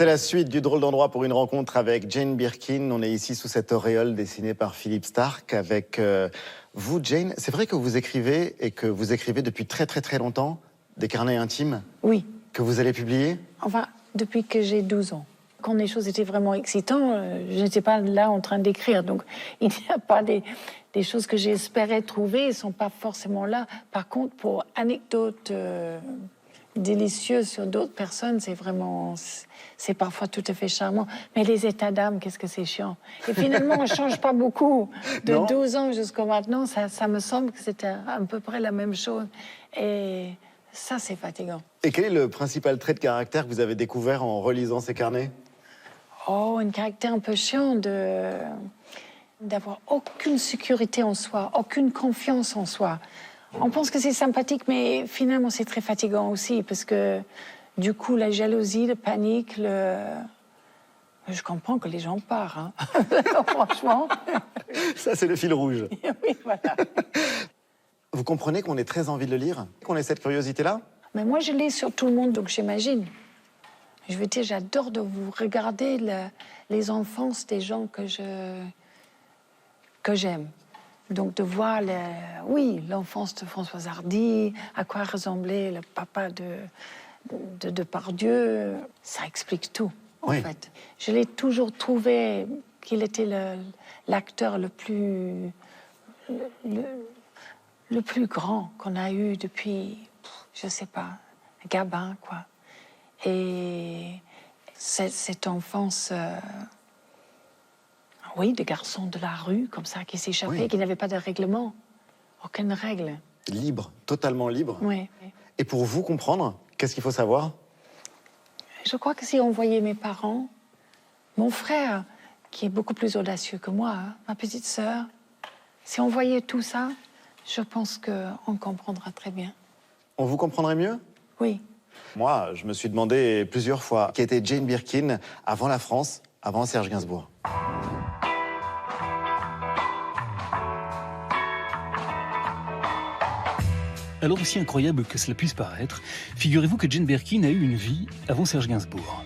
C'est la suite du drôle d'endroit pour une rencontre avec Jane Birkin. On est ici sous cette auréole dessinée par Philippe Stark avec vous, Jane. C'est vrai que vous écrivez et que vous écrivez depuis très longtemps des carnets intimes? Oui. Que vous allez publier? Enfin, depuis que j'ai 12 ans. Quand les choses étaient vraiment excitantes, je n'étais pas là en train d'écrire. Donc, il n'y a pas des choses que j'espérais trouver, elles ne sont pas forcément là. Par contre, pour anecdotes délicieuses sur d'autres personnes, c'est parfois tout à fait charmant. Mais les états d'âme, qu'est-ce que c'est chiant. Et finalement, on ne change pas beaucoup. De 12 ans jusqu'à maintenant, ça me semble que c'était à peu près la même chose. Et ça, c'est fatigant. Et quel est le principal trait de caractère que vous avez découvert en relisant ces carnets? Oh, un caractère un peu chiant d'avoir aucune sécurité en soi, aucune confiance en soi. On pense que c'est sympathique, mais finalement, c'est très fatigant aussi, parce que, du coup, la jalousie, le panique, Je comprends que les gens partent, hein. Franchement. Ça, c'est le fil rouge. Oui, voilà. Vous comprenez qu'on ait très envie de le lire? Qu'on ait cette curiosité-là? Mais moi, je lis sur tout le monde, donc j'imagine. Je veux dire, j'adore de vous regarder les enfances des gens que j'aime. Donc de voir, l'enfance de Françoise Hardy, à quoi ressemblait le papa de Depardieu, ça explique tout, en fait. Je l'ai toujours trouvé qu'il était l'acteur le plus grand qu'on a eu depuis, je sais pas, Gabin, quoi. Et cette enfance, de garçon de la rue, comme ça, qui s'échappait, qui n'avait pas de règlement, aucune règle. Libre, totalement libre. Oui. Et pour vous comprendre, qu'est-ce qu'il faut savoir? Je crois que si on voyait mes parents, mon frère, qui est beaucoup plus audacieux que moi, hein, ma petite sœur, si on voyait tout ça, je pense qu'on comprendra très bien. On vous comprendrait mieux? Oui. Moi, je me suis demandé plusieurs fois qui était Jane Birkin avant la France, avant Serge Gainsbourg. Alors, aussi incroyable que cela puisse paraître, figurez-vous que Jane Birkin a eu une vie avant Serge Gainsbourg.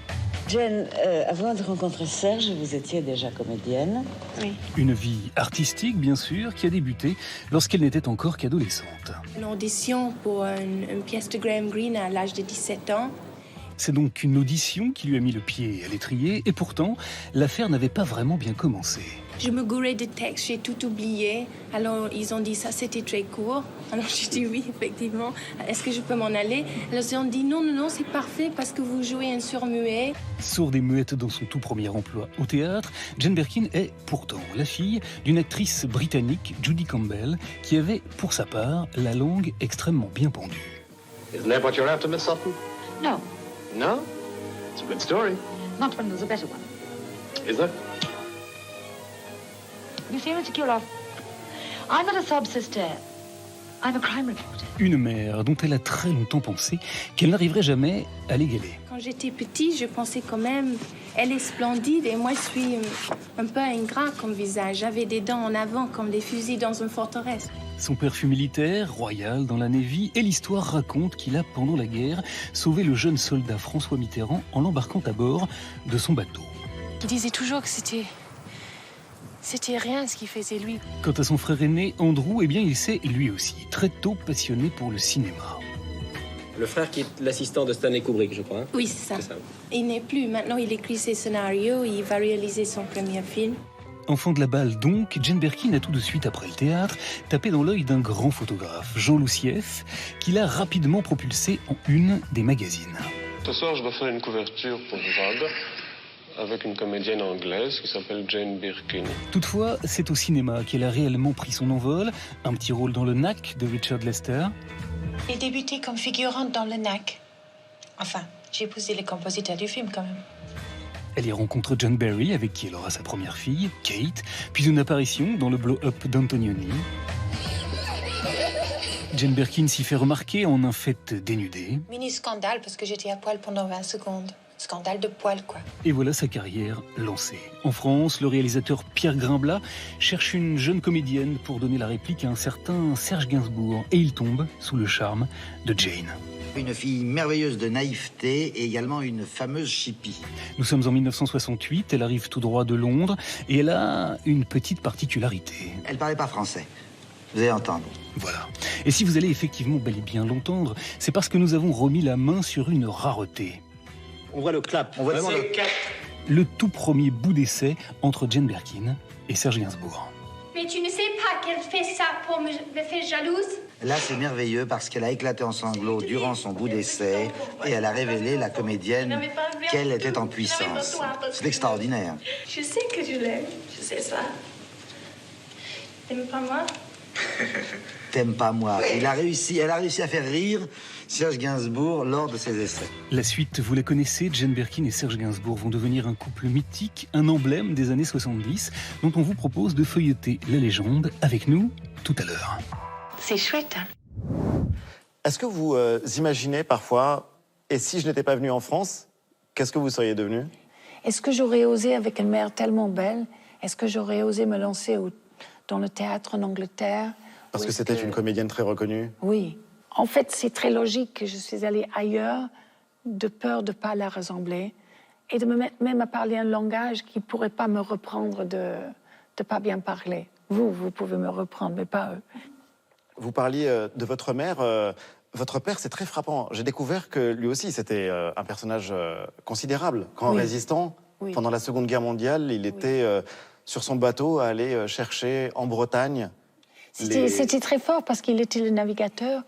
Jane, avant de rencontrer Serge, vous étiez déjà comédienne. Oui. Une vie artistique, bien sûr, qui a débuté lorsqu'elle n'était encore qu'adolescente. Une audition pour une pièce de Graham Greene à l'âge de 17 ans. C'est donc une audition qui lui a mis le pied à l'étrier, et pourtant, l'affaire n'avait pas vraiment bien commencé. Je me gourais de textes, j'ai tout oublié. Alors, ils ont dit ça, c'était très court. Alors, j'ai dit oui, effectivement. Est-ce que je peux m'en aller? Alors, ils ont dit non, c'est parfait parce que vous jouez un sourd-muet. Sourde et muette dans son tout premier emploi au théâtre, Jane Birkin est pourtant la fille d'une actrice britannique, Judy Campbell, qui avait, pour sa part, la langue extrêmement bien pendue. Isn't that what you're after, Miss Sutton? No, No? It's a good story. not when there's a better one. Is there? You see, Mr. Kuloff, I'm not a sob sister. I'm a crime reporter. Une mère dont elle a très longtemps pensé qu'elle n'arriverait jamais à l'égaler. Quand j'étais petite, je pensais quand même, elle est splendide et moi, je suis un peu ingrat comme visage. J'avais des dents en avant comme des fusils dans une forteresse. Son père fut militaire, royal dans la Navy, et l'histoire raconte qu'il a, pendant la guerre, sauvé le jeune soldat François Mitterrand en l'embarquant à bord de son bateau. Il disait toujours que c'était rien ce qu'il faisait lui. Quant à son frère aîné, Andrew, eh bien, il s'est, lui aussi, très tôt passionné pour le cinéma. Le frère qui est l'assistant de Stanley Kubrick, je crois. Hein? Oui, c'est ça. Il n'est plus. Maintenant, il écrit ses scénarios, il va réaliser son premier film. Enfant de la balle donc, Jane Birkin a tout de suite, après le théâtre, tapé dans l'œil d'un grand photographe, Jean Loussieff, qui l'a rapidement propulsé en une des magazines. Ce soir, je dois faire une couverture pour Vogue avec une comédienne anglaise qui s'appelle Jane Birkin. Toutefois, c'est au cinéma qu'elle a réellement pris son envol, un petit rôle dans Le Knack de Richard Lester. J'ai débuté comme figurante dans Le Knack. Enfin, j'ai épousé le compositeur du film quand même. Elle y rencontre John Barry, avec qui elle aura sa première fille, Kate, puis une apparition dans le blow-up d'Antonioni. Jane Birkin s'y fait remarquer en un fait dénudé. Mini-scandale parce que j'étais à poil pendant 20 secondes. scandale de poil, quoi. Et voilà sa carrière lancée. En France, le réalisateur Pierre Grimblat cherche une jeune comédienne pour donner la réplique à un certain Serge Gainsbourg. Et il tombe sous le charme de Jane. Une fille merveilleuse de naïveté et également une fameuse chippie. Nous sommes en 1968, elle arrive tout droit de Londres et elle a une petite particularité. Elle parlait pas français. Vous allez entendre. Voilà. Et si vous allez effectivement bel et bien l'entendre, c'est parce que nous avons remis la main sur une rareté. On voit le clap. On voit Vraiment le clap. Le tout premier bout d'essai entre Jane Birkin et Serge Gainsbourg. Mais tu ne sais pas qu'elle fait ça pour me faire jalouse? Là, c'est merveilleux parce qu'elle a éclaté en sanglots durant son bout d'essai et elle a révélé, la comédienne, qu'elle était en puissance. C'est extraordinaire. Je sais que je l'aime, je sais ça. T'aimes pas moi? T'aimes pas moi. Elle a réussi à faire rire Serge Gainsbourg lors de ses essais. La suite, vous la connaissez, Jane Birkin et Serge Gainsbourg vont devenir un couple mythique, un emblème des années 70, dont on vous propose de feuilleter la légende avec nous tout à l'heure. C'est chouette, hein? Est-ce que vous imaginez parfois, et si je n'étais pas venu en France, qu'est-ce que vous seriez devenu? Est-ce que j'aurais osé, avec une mère tellement belle, est-ce que j'aurais osé me lancer dans le théâtre en Angleterre? Parce que c'était une comédienne très reconnue. Oui. En fait, c'est très logique que je suis allée ailleurs de peur de ne pas la ressembler et de me mettre même à parler un langage qui ne pourrait pas me reprendre de ne pas bien parler. Vous pouvez me reprendre, mais pas eux. Vous parliez de votre mère. Votre père, c'est très frappant. J'ai découvert que lui aussi, c'était un personnage considérable. Grand résistant, pendant la Seconde Guerre mondiale, il était sur son bateau à aller chercher en Bretagne. C'était très fort parce qu'il était le navigateur.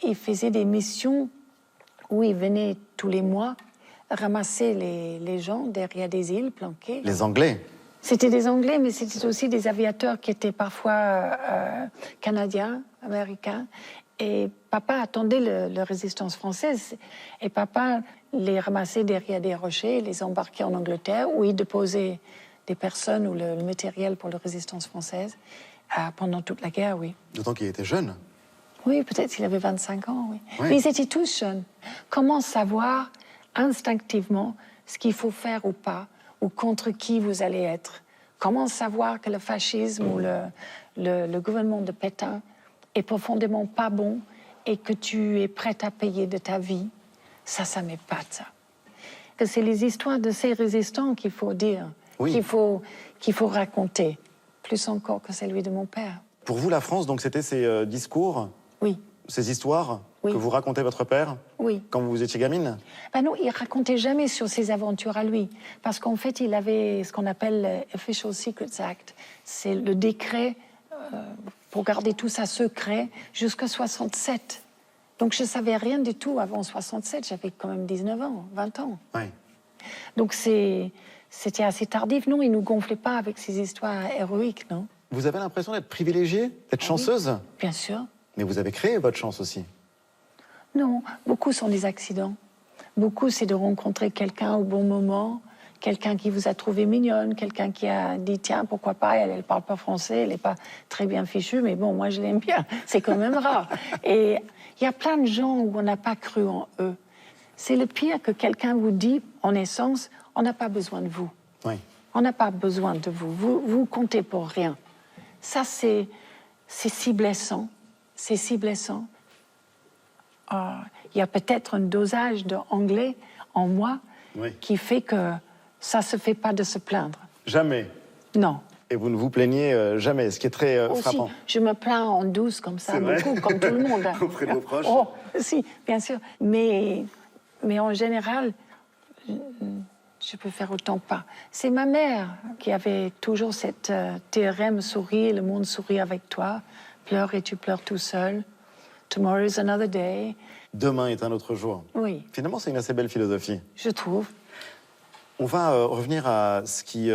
Il faisait des missions où il venait tous les mois ramasser les gens derrière des îles planquées. Les Anglais? C'était des Anglais, mais c'était aussi des aviateurs qui étaient parfois canadiens, américains. Et papa attendait la résistance française. Et papa les ramassait derrière des rochers, les embarquait en Angleterre, où il déposait des personnes ou le matériel pour la résistance française pendant toute la guerre, oui. D'autant qu'il était jeune. Oui, peut-être qu'il avait 25 ans, oui. Mais ils étaient tous jeunes. Comment savoir instinctivement ce qu'il faut faire ou pas, ou contre qui vous allez être? Comment savoir que le fascisme ou le gouvernement de Pétain est profondément pas bon et que tu es prête à payer de ta vie? Ça m'épate, ça. Que c'est les histoires de ces résistants qu'il faut dire, qu'il faut raconter, plus encore que celui de mon père. Pour vous, la France, donc, c'était ces discours, ces histoires que vous racontez votre père quand vous étiez gamine? Ben non, il racontait jamais sur ses aventures à lui, parce qu'en fait, il avait ce qu'on appelle l'Official Secrets Act. C'est le décret pour garder tout ça secret jusqu'à 67. Donc je savais rien du tout avant 67. J'avais quand même 19 ans, 20 ans. Oui. Donc c'était assez tardif. Non, il nous gonflait pas avec ces histoires héroïques, non. Vous avez l'impression d'être privilégiée, d'être chanceuse? Bien sûr. Mais vous avez créé votre chance aussi. Non, beaucoup sont des accidents. Beaucoup, c'est de rencontrer quelqu'un au bon moment, quelqu'un qui vous a trouvé mignonne, quelqu'un qui a dit « Tiens, pourquoi pas, elle parle pas français, elle n'est pas très bien fichue, mais bon, moi, je l'aime bien. » C'est quand même rare. Et il y a plein de gens où on n'a pas cru en eux. C'est le pire que quelqu'un vous dit, en essence, « On n'a pas besoin de vous. Oui. On n'a pas besoin de vous. Vous comptez pour rien. » Ça, c'est si blessant. C'est si blessant. Il y a peut-être un dosage d'anglais en moi qui fait que ça se fait pas de se plaindre. Jamais? Non. Et vous ne vous plaignez jamais, ce qui est très frappant. Je me plains en douce comme ça, beaucoup, comme tout le monde. Auprès de vos proches? Oh, si, bien sûr. Mais en général, je peux faire autant pas. C'est ma mère qui avait toujours cette théorème, souris, le monde sourit avec toi. Pleure et tu pleures tout seul. Tomorrow is another day. Demain est un autre jour. Oui. Finalement, c'est une assez belle philosophie. Je trouve. On va revenir à ce qui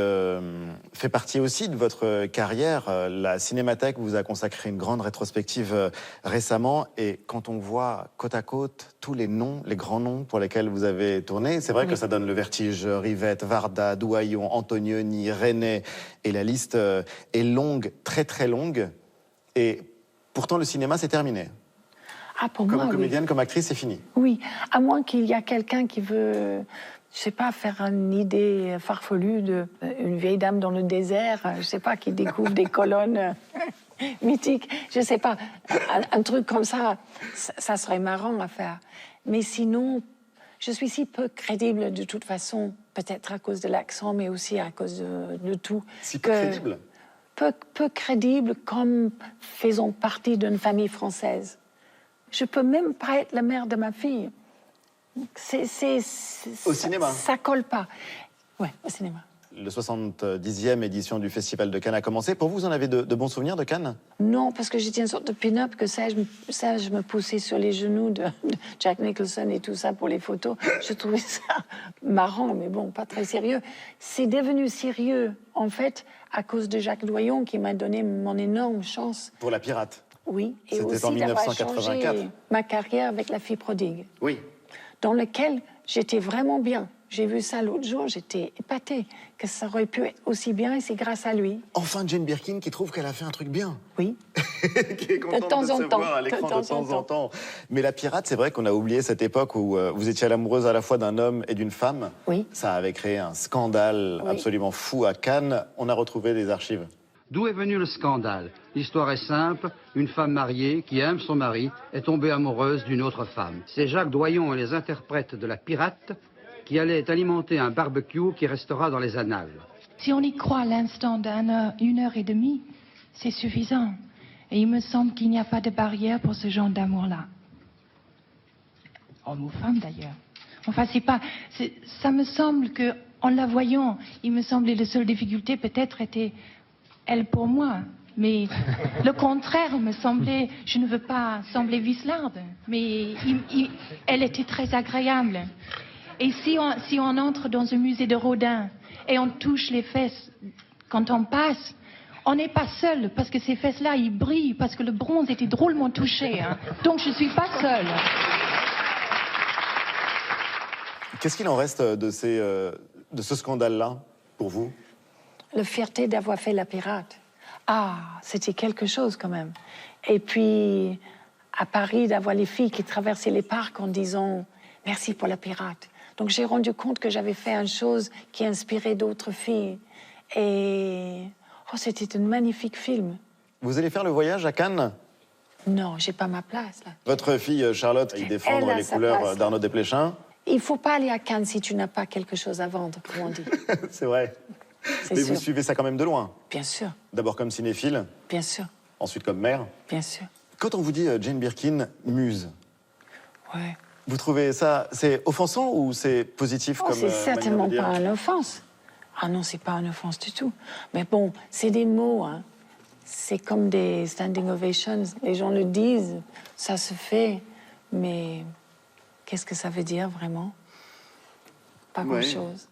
fait partie aussi de votre carrière. La Cinémathèque vous a consacré une grande rétrospective récemment. Et quand on voit côte à côte tous les noms, les grands noms pour lesquels vous avez tourné, c'est vrai que ça donne le vertige. Rivette, Varda, Douaillon, Antonioni, René. Et la liste est longue, très très longue. Et pourtant, le cinéma, c'est terminé. Ah, pour comme moi, comédienne, comme actrice, c'est fini. Oui, à moins qu'il y a quelqu'un qui veut je sais pas, faire une idée farfelue d'une vieille dame dans le désert, je sais pas, qui découvre des colonnes mythiques, je sais pas. Un truc comme ça, ça serait marrant à faire. Mais sinon, je suis si peu crédible de toute façon, peut-être à cause de l'accent, mais aussi à cause de tout. Si peu crédible? Peu crédible comme faisant partie d'une famille française. Je peux même pas être la mère de ma fille. Au cinéma? Ça colle pas. Ouais, au cinéma. Le 70e édition du Festival de Cannes a commencé. Pour vous en avez de bons souvenirs de Cannes? Non, parce que j'étais une sorte de pin-up, que je me poussais sur les genoux de Jack Nicholson et tout ça pour les photos. Je trouvais ça marrant, mais bon, pas très sérieux. C'est devenu sérieux, en fait, à cause de Jacques Doyon, qui m'a donné mon énorme chance. Pour La Pirate? Oui, et c'était aussi en d'avoir 1984. changé ma carrière avec La Fille prodigue. Oui. Dans lequel j'étais vraiment bien. J'ai vu ça l'autre jour, j'étais épatée que ça aurait pu être aussi bien, et c'est grâce à lui. Enfin, Jane Birkin qui trouve qu'elle a fait un truc bien. Oui. Qui est contente de temps en se temps. voir à l'écran de temps en temps. Mais La Pirate, c'est vrai qu'on a oublié cette époque où vous étiez l'amoureuse à la fois d'un homme et d'une femme. Oui. Ça avait créé un scandale absolument fou à Cannes. On a retrouvé des archives. D'où est venu le scandale? L'histoire est simple. Une femme mariée qui aime son mari est tombée amoureuse d'une autre femme. C'est Jacques Doyon et les interprètes de La Pirate qui allaient alimenter un barbecue qui restera dans les annales. Si on y croit à l'instant d'une heure et demie, c'est suffisant. Et il me semble qu'il n'y a pas de barrière pour ce genre d'amour-là. Homme ou femme, d'ailleurs. Enfin, ça me semble que, en la voyant, il me semblait la seule difficulté peut-être était elle pour moi. Mais le contraire me semblait, je ne veux pas sembler vicelarde, mais elle était très agréable. Et si on entre dans un musée de Rodin et on touche les fesses quand on passe, on n'est pas seul, parce que ces fesses-là, ils brillent, parce que le bronze était drôlement touché. Hein. Donc je ne suis pas seule. Qu'est-ce qu'il en reste de ce scandale-là, pour vous? La fierté d'avoir fait La Pirate. Ah, c'était quelque chose quand même. Et puis, à Paris, d'avoir les filles qui traversaient les parcs en disant « Merci pour La Pirate ». Donc j'ai rendu compte que j'avais fait une chose qui inspirait d'autres filles. Et c'était un magnifique film. Vous allez faire le voyage à Cannes? Non, j'ai pas ma place là. Votre fille Charlotte va y défendre les couleurs d'Arnaud Desplechin. Il faut pas aller à Cannes si tu n'as pas quelque chose à vendre, comme on dit. C'est vrai. Mais sûr. vous suivez ça quand même de loin? Bien sûr. D'abord comme cinéphile? Bien sûr. Ensuite comme mère? Bien sûr. Quand on vous dit Jane Birkin, muse, ouais. Vous trouvez ça, c'est offensant ou c'est positif comme c'est certainement manière de dire? pas une offense. Ah non, c'est pas une offense du tout. Mais bon, c'est des mots, hein. C'est comme des standing ovations. Les gens le disent, ça se fait, mais qu'est-ce que ça veut dire vraiment? Pas grand-chose.